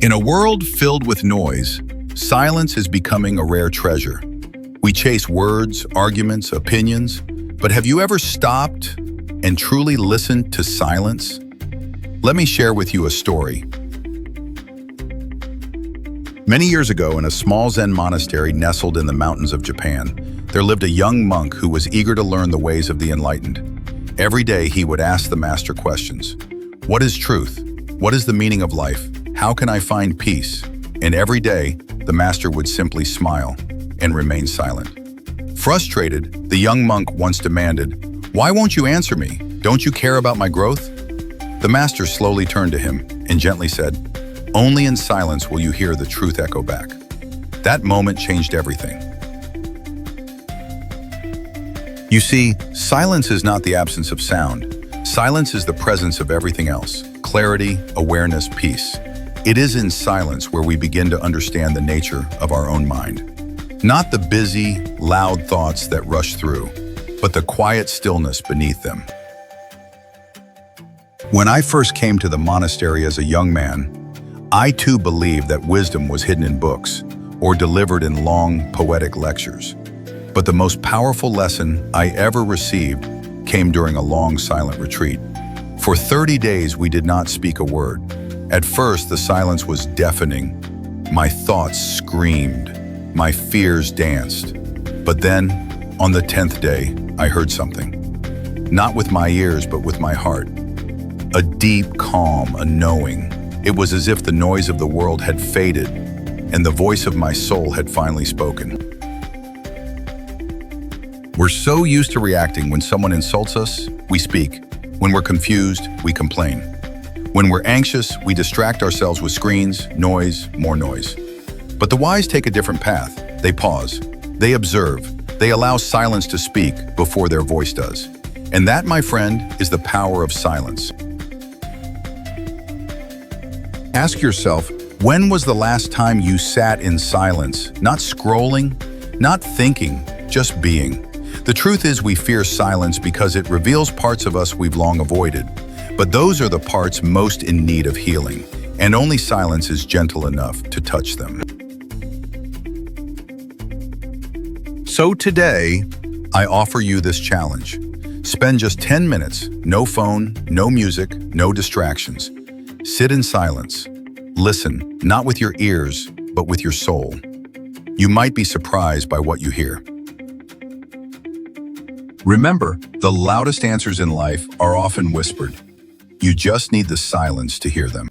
In a world filled with noise, silence is becoming a rare treasure. We chase words, arguments, opinions, but have you ever stopped and truly listened to silence? Let me share with you a story. Many years ago, in a small Zen monastery nestled in the mountains of Japan, there lived a young monk who was eager to learn the ways of the enlightened. Every day he would ask the master questions. What is truth? What is the meaning of life? How can I find peace? And every day, the master would simply smile and remain silent. Frustrated, the young monk once demanded, "Why won't you answer me? Don't you care about my growth?" The master slowly turned to him and gently said, "Only in silence will you hear the truth echo back." That moment changed everything. You see, silence is not the absence of sound. Silence is the presence of everything else: clarity, awareness, peace. It is in silence where we begin to understand the nature of our own mind. Not the busy, loud thoughts that rush through, but the quiet stillness beneath them. When I first came to the monastery as a young man, I too believed that wisdom was hidden in books or delivered in long, poetic lectures. But the most powerful lesson I ever received came during a long, silent retreat. For 30 days, we did not speak a word. At first, the silence was deafening. My thoughts screamed. My fears danced. But then, on the 10th day, I heard something. Not with my ears, but with my heart. A deep calm, a knowing. It was as if the noise of the world had faded, and the voice of my soul had finally spoken. We're so used to reacting. When someone insults us, we speak. When we're confused, we complain. When we're anxious, we distract ourselves with screens, noise, more noise. But the wise take a different path. They pause. They observe. They allow silence to speak before their voice does. And that, my friend, is the power of silence. Ask yourself, when was the last time you sat in silence, not scrolling, not thinking, just being? The truth is, we fear silence because it reveals parts of us we've long avoided. But those are the parts most in need of healing, and only silence is gentle enough to touch them. So today, I offer you this challenge. Spend just 10 minutes, no phone, no music, no distractions. Sit in silence. Listen, not with your ears, but with your soul. You might be surprised by what you hear. Remember, the loudest answers in life are often whispered. You just need the silence to hear them.